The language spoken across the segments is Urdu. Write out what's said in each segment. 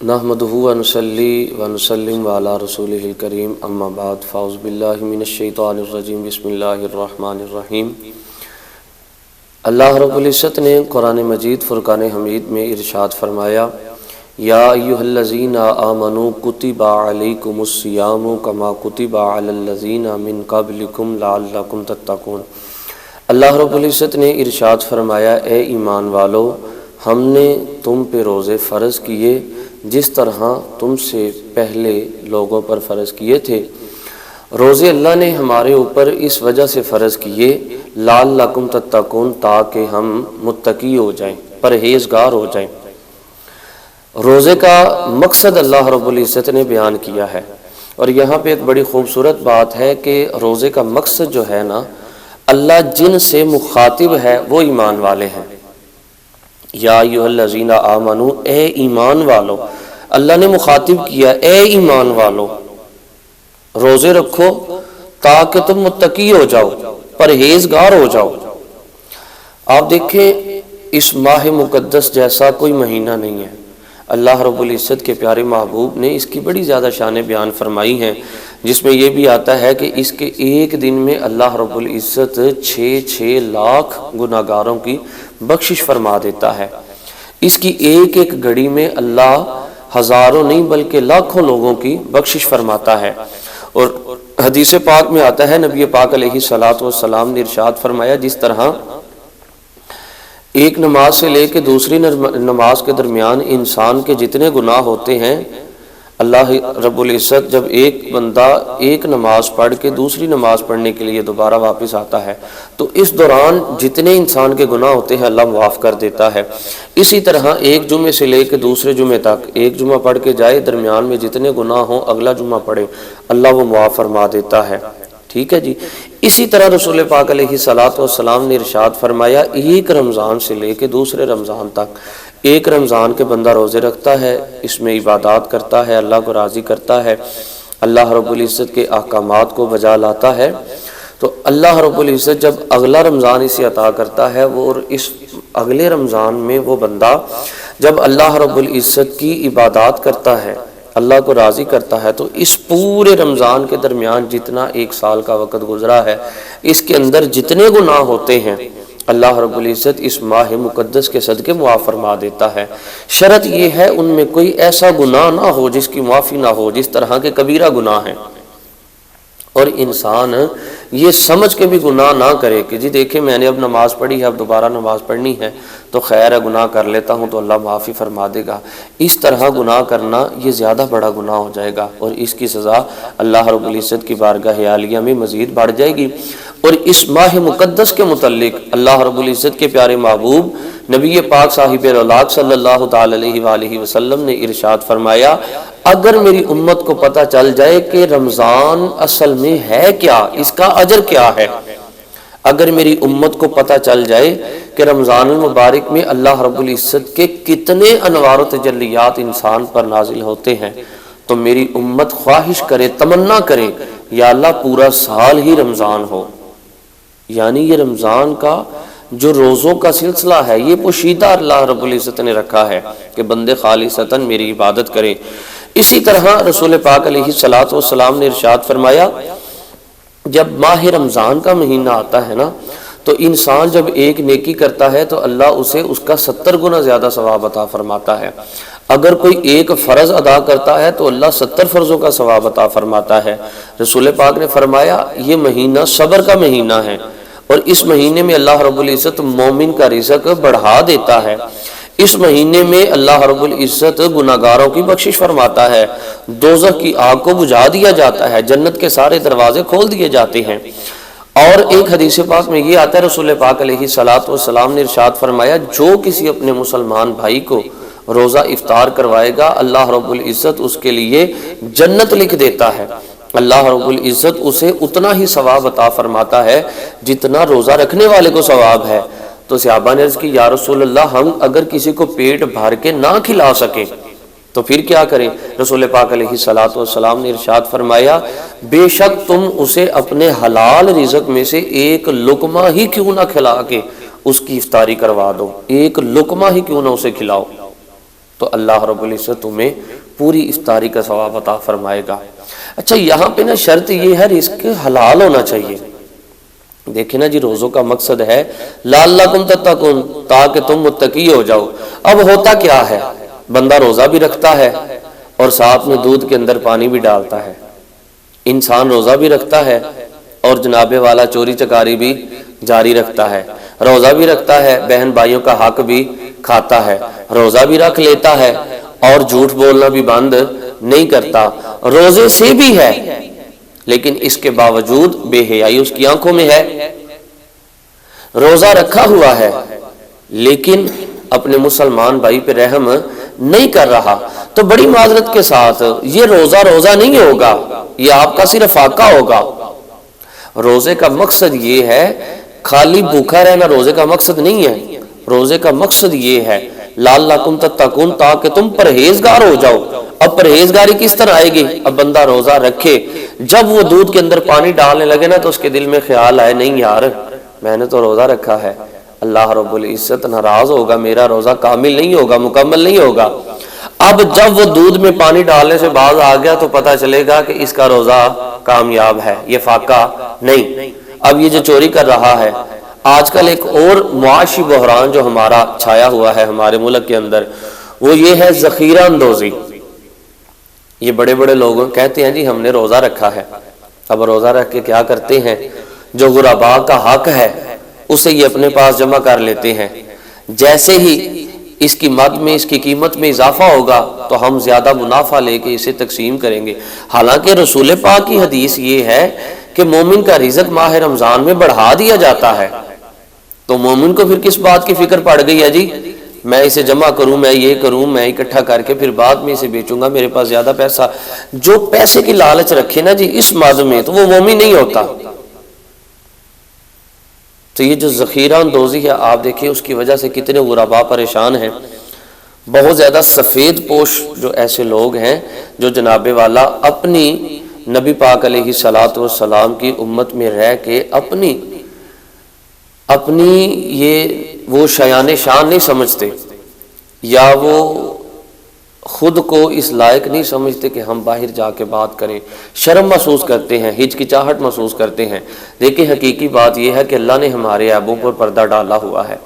نحمدہ ونصلی ونسلم علی رسولہ الکریم اما بعد فاعوذ باللہ من الشیطان الرجیم بسم اللہ الرحمن الرحیم۔ اللہ رب العزت نے قرآن مجید فرقان حمید میں ارشاد فرمایا، یا ایھا الذین آمنوا کتب علیکم الصیام کما کتب علی الذین من قبلکم لعلکم تتقون۔ اللہ رب العزت نے ارشاد فرمایا، اے ایمان والو، ہم نے تم پہ روزے فرض کیے جس طرح تم سے پہلے لوگوں پر فرض کیے تھے۔ روزے اللہ نے ہمارے اوپر اس وجہ سے فرض کیے لعلکم تتقون، تاکہ ہم متقی ہو جائیں، پرہیزگار ہو جائیں۔ روزے کا مقصد اللہ رب العزت نے بیان کیا ہے، اور یہاں پہ ایک بڑی خوبصورت بات ہے کہ روزے کا مقصد جو ہے نا، اللہ جن سے مخاطب ہے وہ ایمان والے ہیں۔ یا ایھا الذین آمنو، اے ایمان والو، اللہ نے مخاطب کیا، اے ایمان والو روزے رکھو تاکہ تم متقی ہو جاؤ، پرہیزگار ہو جاؤ۔ آپ دیکھیں، اس ماہ مقدس جیسا کوئی مہینہ نہیں ہے۔ اللہ رب العزت کے پیارے محبوب نے اس کی بڑی زیادہ شان بیان فرمائی ہیں، جس میں یہ بھی آتا ہے کہ اس کے ایک دن میں اللہ رب العزت 6 لاکھ گناہگاروں کی بخشش فرما دیتا ہے۔ اس کی ایک ایک گھڑی میں اللہ ہزاروں نہیں بلکہ لاکھوں لوگوں کی بخشش فرماتا ہے۔ اور حدیث پاک میں آتا ہے، نبی پاک علیہ الصلوۃ والسلام نے ارشاد فرمایا، جس طرح ایک نماز سے لے کے دوسری نماز کے درمیان انسان کے جتنے گناہ ہوتے ہیں، اللہ رب العزت جب ایک بندہ ایک نماز پڑھ کے دوسری نماز پڑھنے کے لیے دوبارہ واپس آتا ہے تو اس دوران جتنے انسان کے گناہ ہوتے ہیں اللہ معاف کر دیتا ہے۔ اسی طرح ایک جمعے سے لے کے دوسرے جمعے تک ایک جمعہ پڑھ کے جائے، درمیان میں جتنے گناہ ہوں اگلا جمعہ پڑھے، اللہ وہ معاف فرما دیتا ہے۔ ٹھیک ہے جی۔ اسی طرح رسول پاک علیہ الصلوۃ والسلام نے ارشاد فرمایا، ایک رمضان سے لے کے دوسرے رمضان تک ایک رمضان کے بندہ روزے رکھتا ہے، اس میں عبادات کرتا ہے، اللہ کو راضی کرتا ہے، اللہ رب العزت کے احکامات کو بجا لاتا ہے، تو اللہ رب العزت جب اگلا رمضان اسے عطا کرتا ہے، وہ اور اس اگلے رمضان میں وہ بندہ جب اللہ رب العزت کی عبادات کرتا ہے، اللہ کو راضی کرتا ہے، تو اس پورے رمضان کے درمیان جتنا ایک سال کا وقت گزرا ہے، اس کے اندر جتنے گناہ ہوتے ہیں اللہ رب العزت اس ماہ مقدس کے صدقے معاف فرما دیتا ہے۔ شرط یہ ہے ان میں کوئی ایسا گناہ نہ ہو جس کی معافی نہ ہو، جس طرح کے کبیرہ گناہ ہیں، اور انسان یہ سمجھ کے بھی گناہ نہ کرے کہ جی دیکھیں میں نے اب نماز پڑھی ہے، اب دوبارہ نماز پڑھنی ہے تو خیر ہے، گناہ کر لیتا ہوں تو اللہ معافی فرما دے گا۔ اس طرح گناہ کرنا یہ زیادہ بڑا گناہ ہو جائے گا، اور اس کی سزا اللہ رب العزت کی بارگاہ عالیہ میں مزید بڑھ جائے گی۔ اور اس ماہ مقدس کے متعلق اللہ رب العزت کے پیارے محبوب نبی پاک صاحب الاولاق صلی اللہ تعالی علیہ وآلہ وسلم نے ارشاد فرمایا، اگر میری امت کو پتہ چل جائے کہ رمضان اصل میں ہے کیا، اس کا اجر کیا ہے، اگر میری امت کو پتہ چل جائے کہ رمضان المبارک میں اللہ رب العزت کے کتنے انوار و تجلیات انسان پر نازل ہوتے ہیں، تو میری امت خواہش کرے، تمنا کرے، یا اللہ پورا سال ہی رمضان ہو۔ یعنی یہ رمضان کا جو روزوں کا سلسلہ ہے یہ پوشیدہ اللہ رب العزت نے رکھا ہے کہ بندے خالصتاً میری عبادت کریں۔ اسی طرح رسول پاک علیہ الصلوۃ والسلام نے ارشاد فرمایا، جب ماہ رمضان کا مہینہ آتا ہے نا، تو انسان جب ایک نیکی کرتا ہے تو اللہ اسے اس کا 70 گنا زیادہ ثواب عطا فرماتا ہے۔ اگر کوئی ایک فرض ادا کرتا ہے تو اللہ 70 فرضوں کا ثواب عطا فرماتا ہے۔ رسول پاک نے فرمایا، یہ مہینہ صبر کا مہینہ ہے، اور اس مہینے میں اللہ رب العزت مومن کا رزق بڑھا دیتا ہے۔ اس مہینے میں اللہ رب العزت گناہگاروں کی بخشش فرماتا ہے، دوزخ کی آگ کو بجھا دیا جاتا ہے، جنت کے سارے دروازے کھول دیے جاتے ہیں۔ اور ایک حدیث پاک میں یہ آتا ہے، رسول پاک علیہ الصلوۃ والسلام نے ارشاد فرمایا، جو کسی اپنے مسلمان بھائی کو روزہ افطار کروائے گا، اللہ رب العزت اس کے لیے جنت لکھ دیتا ہے۔ اللہ رب العزت اسے اتنا ہی ثواب عطا فرماتا ہے جتنا روزہ رکھنے والے کو ثواب ہے۔ تو صحابہ نے عرض کی، یا رسول اللہ، ہم اگر کسی کو پیٹ بھر کے نہ کھلا سکیں تو پھر کیا کریں؟ رسول پاک علیہ الصلوۃ والسلام نے ارشاد فرمایا، بے شک تم اسے اپنے حلال رزق میں سے ایک لقمہ ہی کیوں نہ کھلا کے اس کی افطاری کروا دو، ایک لقمہ ہی کیوں نہ اسے کھلاؤ۔ تو اللہ رب العزت تمہیں پوری افطاری کا ثواب عطا فرمائے گا۔ اچھا یہاں پہ نا شرط یہ ہے رزق حلال ہونا چاہیے۔ دیکھیں نا جی، روزوں کا مقصد ہے لعلکم تتقون، تاکہ تم متقی ہو جاؤ۔ اب ہوتا کیا ہے، بندہ روزہ بھی رکھتا ہے اور ساتھ میں دودھ کے اندر پانی بھی ڈالتا ہے۔ انسان روزہ بھی رکھتا ہے اور جناب والا چوری چکاری بھی جاری رکھتا ہے، روزہ بھی رکھتا ہے، بہن بھائیوں کا حق بھی کھاتا ہے، روزہ بھی رکھ لیتا ہے اور جھوٹ بولنا بھی بند نہیں کرتا، روزے سے بھی ہے لیکن اس کے باوجود بے حیائی اس کی آنکھوں میں ہے۔ روزہ رکھا ہوا ہے لیکن اپنے مسلمان بھائی پہ رحم نہیں کر رہا، تو بڑی معذرت کے ساتھ یہ روزہ نہیں ہوگا، یہ آپ کا صرف فاقہ ہوگا۔ روزے کا مقصد یہ ہے، خالی بھوکا رہنا روزے کا مقصد نہیں ہے۔ روزے کا مقصد یہ ہے لعلکم تتقون، تاکہ تم پرہیزگار ہو جاؤ۔ اب پرہیزگاری کس طرح آئے گی؟ اب بندہ روزہ رکھے، جب وہ دودھ کے اندر پانی ڈالنے لگے نا تو اس کے دل میں خیال آئے نہیں یار میں نے تو روزہ رکھا ہے، اللہ رب العزت ناراض ہوگا، میرا روزہ کامل نہیں ہوگا، مکمل نہیں ہوگا۔ اب جب وہ دودھ میں پانی ڈالنے سے باز آ گیا تو پتہ چلے گا کہ اس کا روزہ کامیاب ہے، یہ فاقہ نہیں۔ اب یہ جو چوری کر رہا ہے، آج کل ایک اور معاشی بحران جو ہمارا چھایا ہوا ہے ہمارے ملک کے اندر، وہ یہ ہے ذخیرہ اندوزی۔ یہ بڑے بڑے لوگ کہتے ہیں جی ہم نے روزہ رکھا ہے، اب روزہ رکھ کے کیا کرتے ہیں، جو غرباء کا حق ہے اسے یہ اپنے پاس جمع کر لیتے ہیں، جیسے ہی اس کی مد میں اس کی قیمت میں اضافہ ہوگا تو ہم زیادہ منافع لے کے اسے تقسیم کریں گے۔ حالانکہ رسول پاک کی حدیث یہ ہے کہ مومن کا رزق ماہ رمضان میں بڑھا دیا جاتا ہے، تو مومن کو پھر کس بات کی فکر پڑ گئی ہے جی میں اسے جمع کروں، میں یہ کروں، میں اکٹھا کر کے پھر بعد میں اسے بیچوں گا، میرے پاس زیادہ پیسہ۔ جو پیسے کی لالچ رکھے نا جی اس ماض میں، تو وہ مومن نہیں ہوتا۔ تو یہ جو ذخیرہ اندوزی ہے آپ دیکھیں اس کی وجہ سے کتنے غرباء پریشان ہیں۔ بہت زیادہ سفید پوش جو ایسے لوگ ہیں جو جناب والا اپنی نبی پاک علیہ الصلوۃ والسلام کی امت میں رہ کے اپنی وہ شایان شان نہیں سمجھتے، یا وہ خود کو اس لائق نہیں سمجھتے کہ ہم باہر جا کے بات کریں، شرم محسوس کرتے ہیں، ہچکچاہٹ محسوس کرتے ہیں۔ دیکھیں حقیقی بات یہ ہے کہ اللہ نے ہمارے عیبوں پر پردہ ڈالا ہوا ہے۔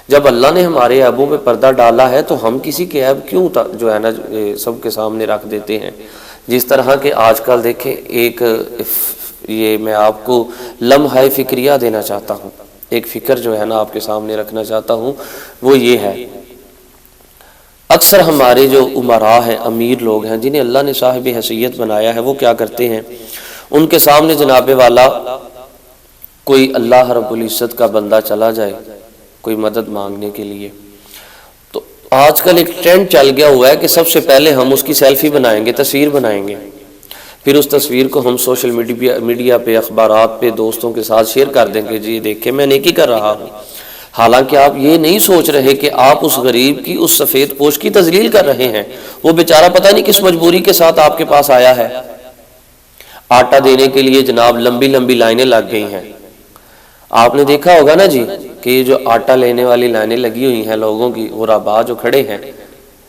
جب اللہ نے ہمارے عیبوں پہ پردہ ڈالا ہے تو ہم کسی کے عیب کیوں جو ہے نا سب کے سامنے رکھ دیتے ہیں؟ جس طرح کہ آج کل دیکھیں یہ میں آپ کو لمحہ فکریہ دینا چاہتا ہوں، ایک فکر جو ہے نا آپ کے سامنے رکھنا چاہتا ہوں، وہ یہ ہے اکثر ہمارے جو امراء ہیں، امیر لوگ ہیں جنہیں اللہ نے صاحب حیثیت بنایا ہے، وہ کیا کرتے ہیں، ان کے سامنے جناب والا کوئی اللہ رب العزت کا بندہ چلا جائے کوئی مدد مانگنے کے لیے، تو آج کل ایک ٹرینڈ چل گیا ہوا ہے کہ سب سے پہلے ہم اس کی سیلفی بنائیں گے، تصویر بنائیں گے، پھر اس تصویر کو ہم سوشل میڈیا پہ، اخبارات پہ دوستوں کے ساتھ شیئر کر دیں گے، جی دیکھیں میں نیکی کر رہا ہوں۔ حالانکہ آپ یہ نہیں سوچ رہے کہ آپ اس غریب کی، اس سفید پوش کی تذلیل کر رہے ہیں۔ وہ بیچارہ پتہ نہیں کس مجبوری کے ساتھ آپ کے پاس آیا ہے، آٹا دینے کے لیے جناب لمبی لمبی لائنیں لگ گئی ہیں۔ آپ نے دیکھا ہوگا نا جی کہ یہ جو آٹا لینے والی لائنیں لگی ہوئی ہیں لوگوں کی، غرباء جو کھڑے ہیں،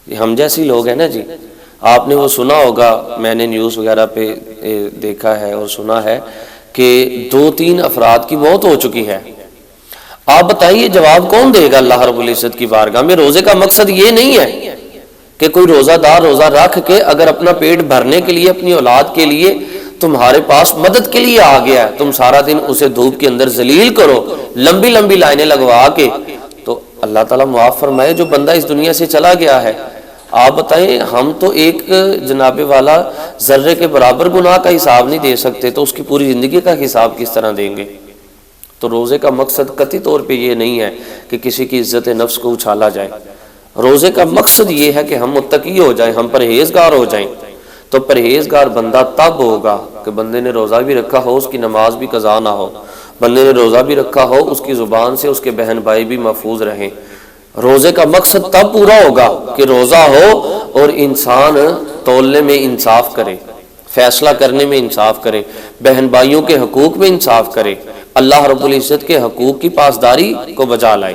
یہ ہم جیسی لوگ ہیں نا جی، آپ نے وہ سنا ہوگا، میں نے نیوز وغیرہ پہ دیکھا ہے اور سنا ہے کہ 2-3 افراد کی موت ہو چکی ہے۔ آپ بتائیے جواب کون دے گا اللہ رب العزت کی بارگاہ میں؟ روزے کا مقصد یہ نہیں ہے کہ کوئی روزہ دار روزہ رکھ کے اگر اپنا پیٹ بھرنے کے لیے، اپنی اولاد کے لیے تمہارے پاس مدد کے لیے آ گیا ہے، تم سارا دن اسے دھوپ کے اندر ذلیل کرو، لمبی لمبی لائنیں لگوا کے، تو اللہ تعالیٰ معاف فرمائے جو بندہ اس دنیا سے چلا گیا ہے۔ آپ بتائیں ہم تو ایک جناب والا ذرے کے برابر گناہ کا حساب نہیں دے سکتے، تو اس کی پوری زندگی کا حساب کس طرح دیں گے؟ تو روزے کا مقصد قطعی طور پہ یہ نہیں ہے کہ کسی کی عزت نفس کو اچھالا جائے۔ روزے کا مقصد یہ ہے کہ ہم متقی ہو جائیں، ہم پرہیزگار ہو جائیں۔ تو پرہیزگار بندہ تب ہوگا کہ بندے نے روزہ بھی رکھا ہو، اس کی نماز بھی قضا نہ ہو، بندے نے روزہ بھی رکھا ہو، اس کی زبان سے اس کے بہن بھائی بھی محفوظ رہیں۔ روزے کا مقصد تب پورا ہوگا کہ روزہ ہو اور انسان تولنے میں انصاف کرے، فیصلہ کرنے میں انصاف کرے، بہن بھائیوں کے حقوق میں انصاف کرے، اللہ رب العزت کے حقوق کی پاسداری کو بجا لائے۔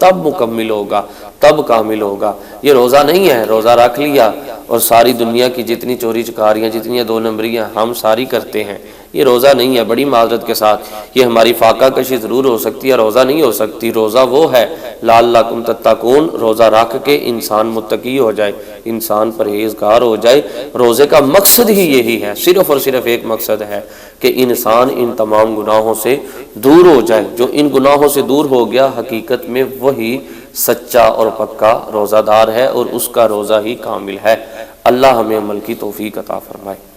تب مکمل ہوگا، تب کامل ہوگا۔ یہ روزہ نہیں ہے روزہ رکھ لیا اور ساری دنیا کی جتنی چوری چکاریاں، جتنی دو نمبریاں ہم ساری کرتے ہیں، یہ روزہ نہیں ہے۔ بڑی معذرت کے ساتھ یہ ہماری فاقہ کشی ضرور ہو سکتی ہے، روزہ نہیں ہو سکتی۔ روزہ وہ ہے لعلکم تتقون، روزہ رکھ کے انسان متقی ہو جائے، انسان پرہیزگار ہو جائے۔ روزے کا مقصد ہی یہی ہے، صرف اور صرف ایک مقصد ہے کہ انسان ان تمام گناہوں سے دور ہو جائے۔ جو ان گناہوں سے دور ہو گیا حقیقت میں وہی سچا اور پکا روزہ دار ہے، اور اس کا روزہ ہی کامل ہے۔ اللہ ہمیں عمل کی توفیق عطا فرمائے۔